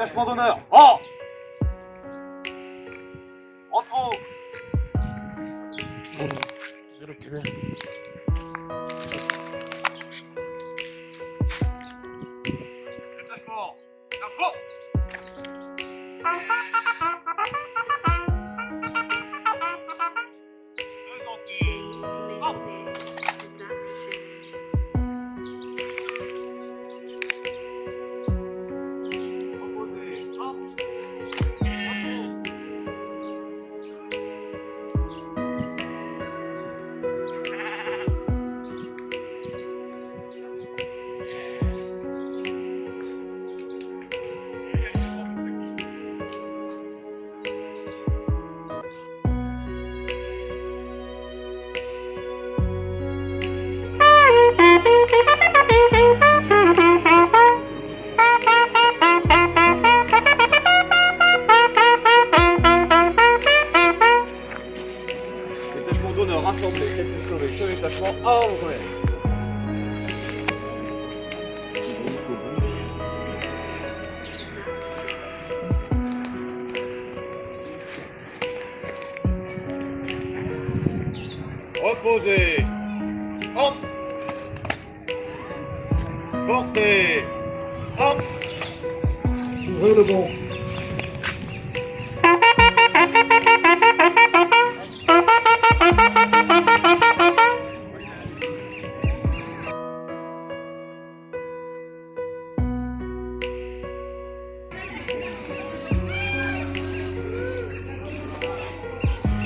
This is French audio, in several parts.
Détachement d'honneur. Oh. Repos. Détachement. Repos. Deux entiers. Oh. Reposez. Hop. Détachement d'honneur rassemblé, quelques sauvé, ce détachement à André. Reposez. Hop. Portez. Hop. Ouvrez le banc.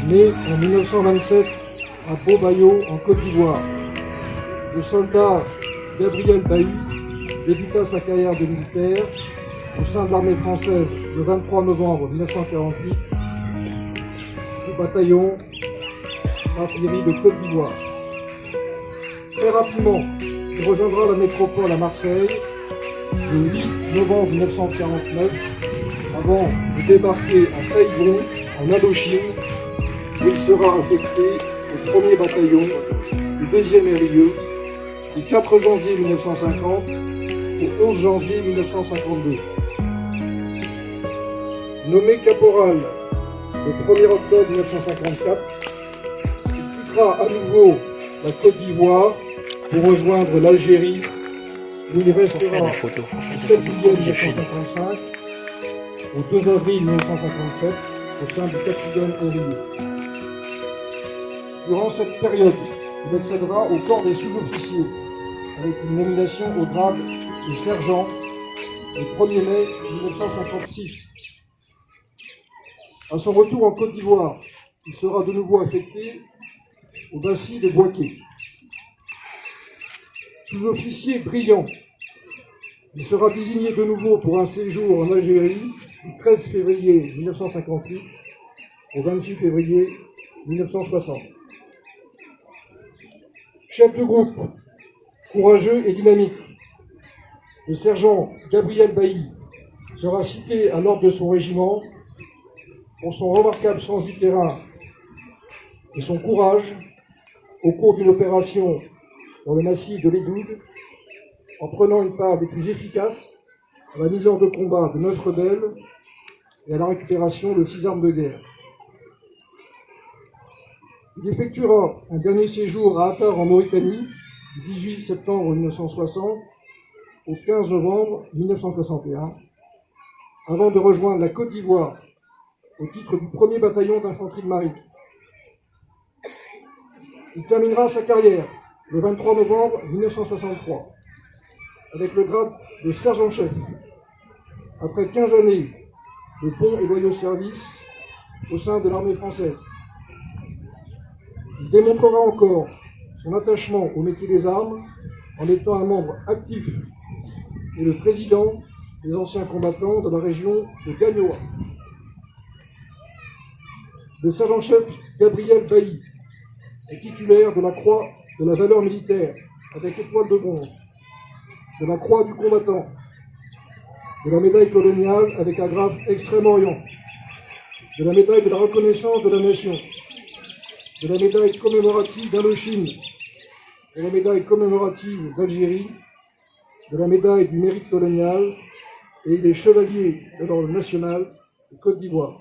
Né en 1927 à Beaubaillot, en Côte d'Ivoire, le soldat Gabriel Bailly débuta sa carrière de militaire au sein de l'armée française le 23 novembre 1948 au bataillon d'artillerie de Côte d'Ivoire. Très rapidement, il rejoindra la métropole à Marseille le 8 novembre 1949 avant de débarquer à Saigon, en Indochine, où il sera affecté au 1er bataillon du 2e RIE du 4 janvier 1950 au 11 janvier 1952. Nommé caporal le 1er octobre 1954, il quittera à nouveau la Côte d'Ivoire pour rejoindre l'Algérie, où il restera du 7 juillet 1955 au 2 avril 1957 au sein du 4e RIE. Durant cette période, il accédera au corps des sous-officiers, avec une nomination au grade de sergent le 1er mai 1956. À son retour en Côte d'Ivoire, il sera de nouveau affecté au Bassi de Boaké. Sous-officier brillant, il sera désigné de nouveau pour un séjour en Algérie du 13 février 1958 au 26 février 1960. Chef de groupe, courageux et dynamique, le sergent Gabriel Bailly sera cité à l'ordre de son régiment pour son remarquable sens du terrain et son courage au cours d'une opération dans le massif de l'Edoud, en prenant une part des plus efficaces à la mise hors de combat de 9 rebelles et à la récupération de 6 armes de guerre. Il effectuera un dernier séjour à Attar en Mauritanie du 18 septembre 1960 au 15 novembre 1961, avant de rejoindre la Côte d'Ivoire au titre du 1er bataillon d'infanterie de marine. Il terminera sa carrière le 23 novembre 1963 avec le grade de sergent-chef, après 15 années de bons et loyaux services au sein de l'armée française. Il démontrera encore son attachement au métier des armes en étant un membre actif et le président des anciens combattants de la région de Gagnoa. Le sergent-chef Gabriel Bailly est titulaire de la Croix de la valeur militaire avec étoile de bronze, de la Croix du combattant, de la médaille coloniale avec agrafe Extrême-Orient, de la médaille de la reconnaissance de la nation, de la médaille commémorative d'Indochine, de la médaille commémorative d'Algérie, de la médaille du mérite colonial et il est chevalier de l'Ordre national de Côte d'Ivoire.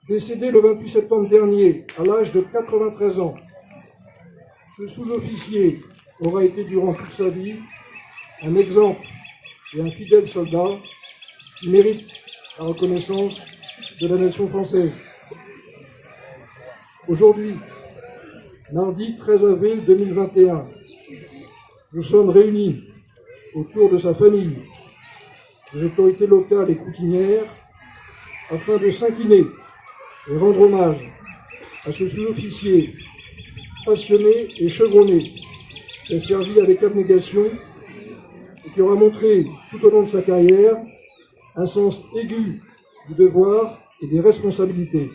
Décédé le 28 septembre dernier, à l'âge de 93 ans, ce sous-officier aura été durant toute sa vie un exemple et un fidèle soldat qui mérite la reconnaissance de la nation française. Aujourd'hui, mardi 13 avril 2021, nous sommes réunis autour de sa famille, des autorités locales et coutumières, afin de s'incliner et rendre hommage à ce sous-officier passionné et chevronné qui a servi avec abnégation et qui aura montré tout au long de sa carrière un sens aigu du devoir et des responsabilités.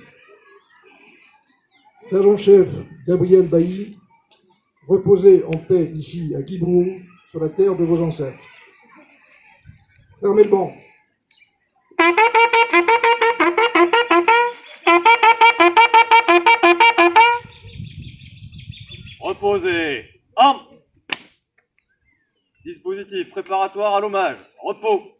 Sergent-chef Gabriel Bailly, reposez en paix ici à Quiberon, sur la terre de vos ancêtres. Fermez le banc. Reposez. Armes. Dispositif préparatoire à l'hommage. Repos.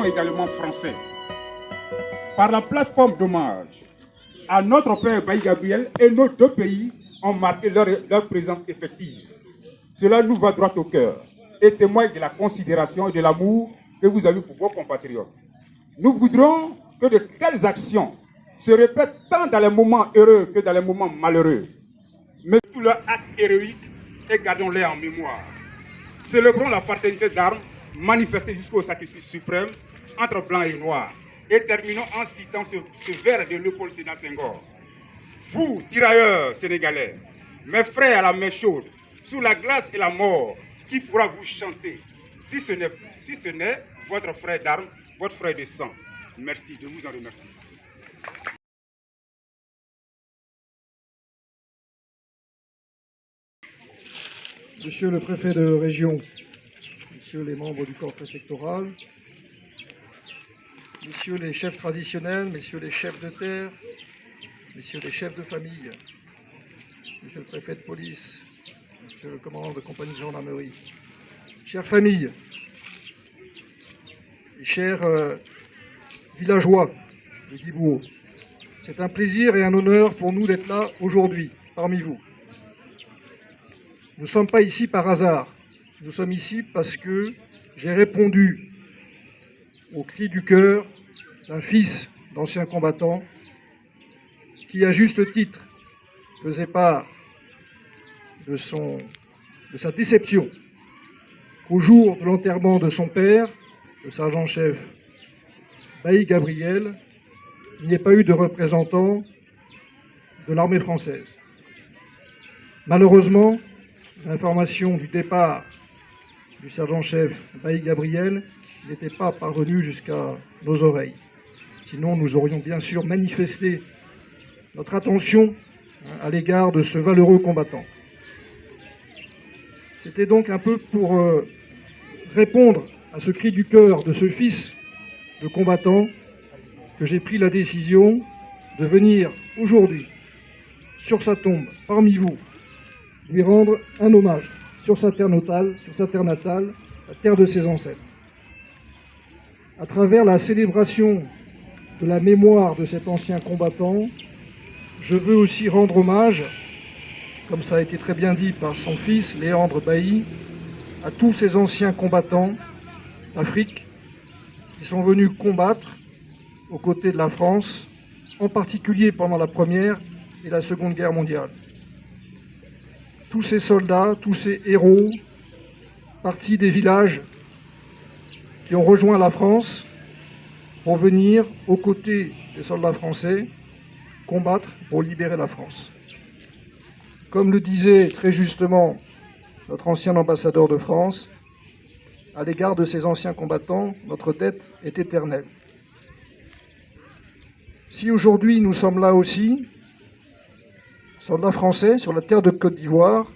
également français. Par la plateforme d'hommage à notre père Bailly Gabriel et nos deux pays ont marqué leur présence effective. Cela nous va droit au cœur et témoigne de la considération et de l'amour que vous avez pour vos compatriotes. Nous voudrons que de telles actions se répètent tant dans les moments heureux que dans les moments malheureux. Mais tous leurs actes héroïques et gardons-les en mémoire. Célébrons la fraternité d'armes manifestée jusqu'au sacrifice suprême entre blancs et noirs. Et terminons en citant ce vers de Léopold Sédar Senghor. Vous, tirailleurs sénégalais, mes frères à la main chaude, sous la glace et la mort, qui pourra vous chanter, si ce n'est votre frère d'armes, votre frère de sang. Merci, je vous en remercie. Monsieur le préfet de région, messieurs les membres du corps préfectoral, messieurs les chefs traditionnels, messieurs les chefs de terre, messieurs les chefs de famille, monsieur le préfet de police, monsieur le commandant de compagnie de gendarmerie, chères familles, et chers villageois de Guibouo, c'est un plaisir et un honneur pour nous d'être là aujourd'hui, parmi vous. Nous ne sommes pas ici par hasard. Nous sommes ici parce que j'ai répondu au cri du cœur d'un fils d'ancien combattant qui, à juste titre, faisait part de sa déception qu'au jour de l'enterrement de son père, le sergent-chef Bailly Gabriel, il n'y ait pas eu de représentant de l'armée française. Malheureusement, l'information du départ du sergent-chef Bailly Gabriel n'était pas parvenue jusqu'à nos oreilles. Sinon, nous aurions bien sûr manifesté notre attention à l'égard de ce valeureux combattant. C'était donc un peu pour répondre à ce cri du cœur de ce fils de combattant que j'ai pris la décision de venir aujourd'hui sur sa tombe, parmi vous, lui rendre un hommage sur sa terre natale, la terre de ses ancêtres. À travers la célébration de la mémoire de cet ancien combattant, je veux aussi rendre hommage, comme ça a été très bien dit par son fils, Léandre Bailly, à tous ces anciens combattants d'Afrique qui sont venus combattre aux côtés de la France, en particulier pendant la Première et la Seconde Guerre mondiale. Tous ces soldats, tous ces héros, partis des villages qui ont rejoint la France pour venir aux côtés des soldats français combattre pour libérer la France. Comme le disait très justement notre ancien ambassadeur de France, à l'égard de ces anciens combattants, notre dette est éternelle. Si aujourd'hui nous sommes là aussi, soldats français sur la terre de Côte d'Ivoire,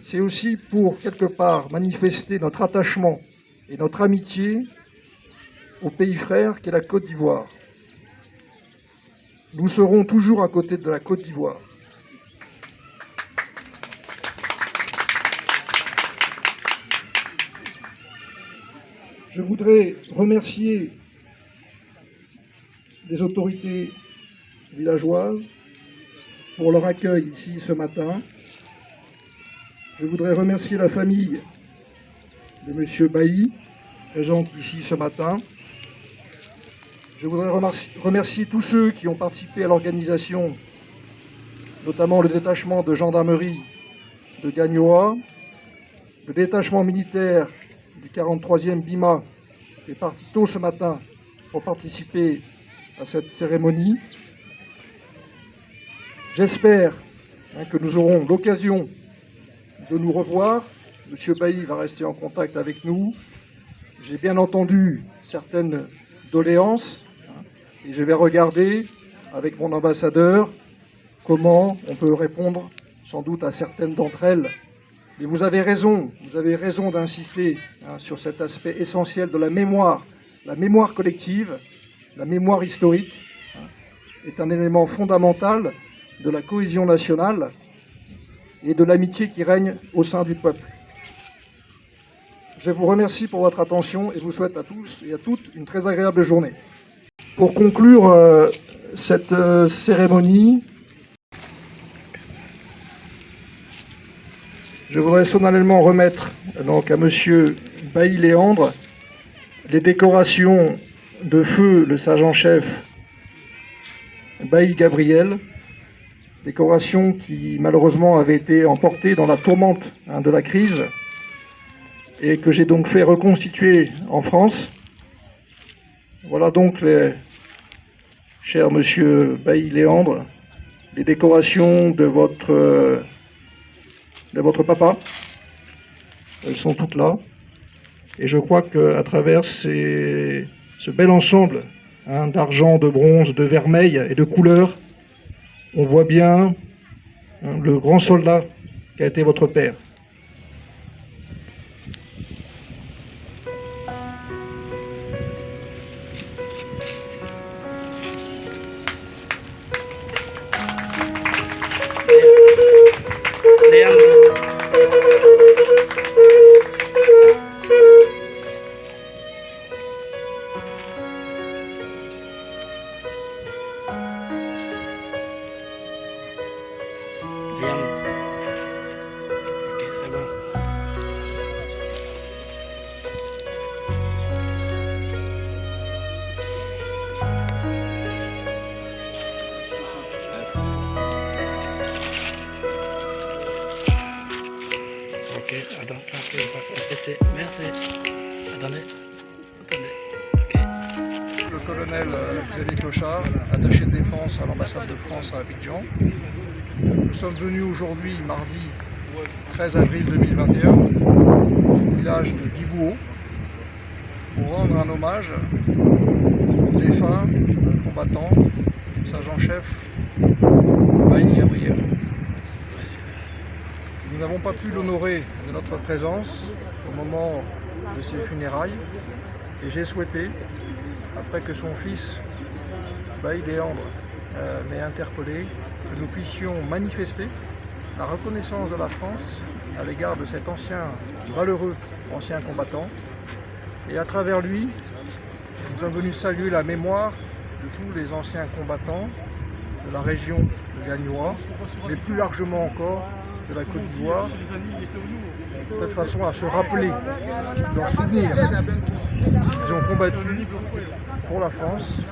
c'est aussi pour quelque part manifester notre attachement et notre amitié au pays frère qu'est la Côte d'Ivoire. Nous serons toujours à côté de la Côte d'Ivoire. Je voudrais remercier les autorités villageoises pour leur accueil ici ce matin. Je voudrais remercier la famille de M. Bailly, présente ici ce matin. Je voudrais remercier tous ceux qui ont participé à l'organisation, notamment le détachement de gendarmerie de Gagnoa, le détachement militaire du 43e BIMA, qui est parti tôt ce matin pour participer à cette cérémonie. J'espère que nous aurons l'occasion de nous revoir. M. Bailly va rester en contact avec nous. J'ai bien entendu certaines doléances et je vais regarder avec mon ambassadeur comment on peut répondre sans doute à certaines d'entre elles. Mais vous avez raison d'insister sur cet aspect essentiel de la mémoire collective, la mémoire historique est un élément fondamental de la cohésion nationale et de l'amitié qui règne au sein du peuple. Je vous remercie pour votre attention et vous souhaite à tous et à toutes une très agréable journée. Pour conclure cette cérémonie, je voudrais solennellement remettre donc à Monsieur Bailly Léandre les décorations de feu le sergent-chef Bailly Gabriel, décorations qui malheureusement avaient été emportées dans la tourmente de la crise et que j'ai donc fait reconstituer en France. Voilà donc, cher Monsieur Bailly Léandre, les décorations de votre papa. Elles sont toutes là. Et je crois qu'à travers ce bel ensemble d'argent, de bronze, de vermeil et de couleurs, on voit bien le grand soldat qu'a été votre père. Ok, c'est bon. Ok, attends, ok, c'est merci. Attendez. Ok. Le colonel Xavier Clochard, attaché de défense à l'ambassade de France à Abidjan. Nous sommes venus aujourd'hui, mardi 13 avril 2021, au village de Dibouo, pour rendre un hommage au défunt combattant, sergent-chef Bailly Gabriel. Nous n'avons pas pu l'honorer de notre présence au moment de ses funérailles et j'ai souhaité, après que son fils Bailly Léandre m'ait interpellé, que nous puissions manifester la reconnaissance de la France à l'égard de cet valeureux ancien combattant. Et à travers lui, nous sommes venus saluer la mémoire de tous les anciens combattants de la région de Gagnoa, mais plus largement encore de la Côte d'Ivoire, de toute façon à se rappeler leurs souvenirs. Ils ont combattu pour la France,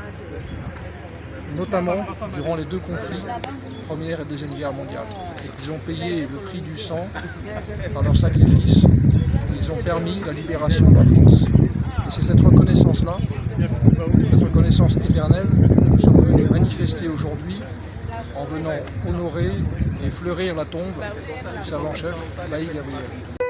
notamment durant les deux conflits, Première et Deuxième Guerre mondiale. Ils ont payé le prix du sang par leur sacrifice. Ils ont permis la libération de la France. Et c'est cette reconnaissance-là, cette reconnaissance éternelle, que nous sommes venus manifester aujourd'hui en venant honorer et fleurir la tombe du sergent-chef Bailly Gabriel.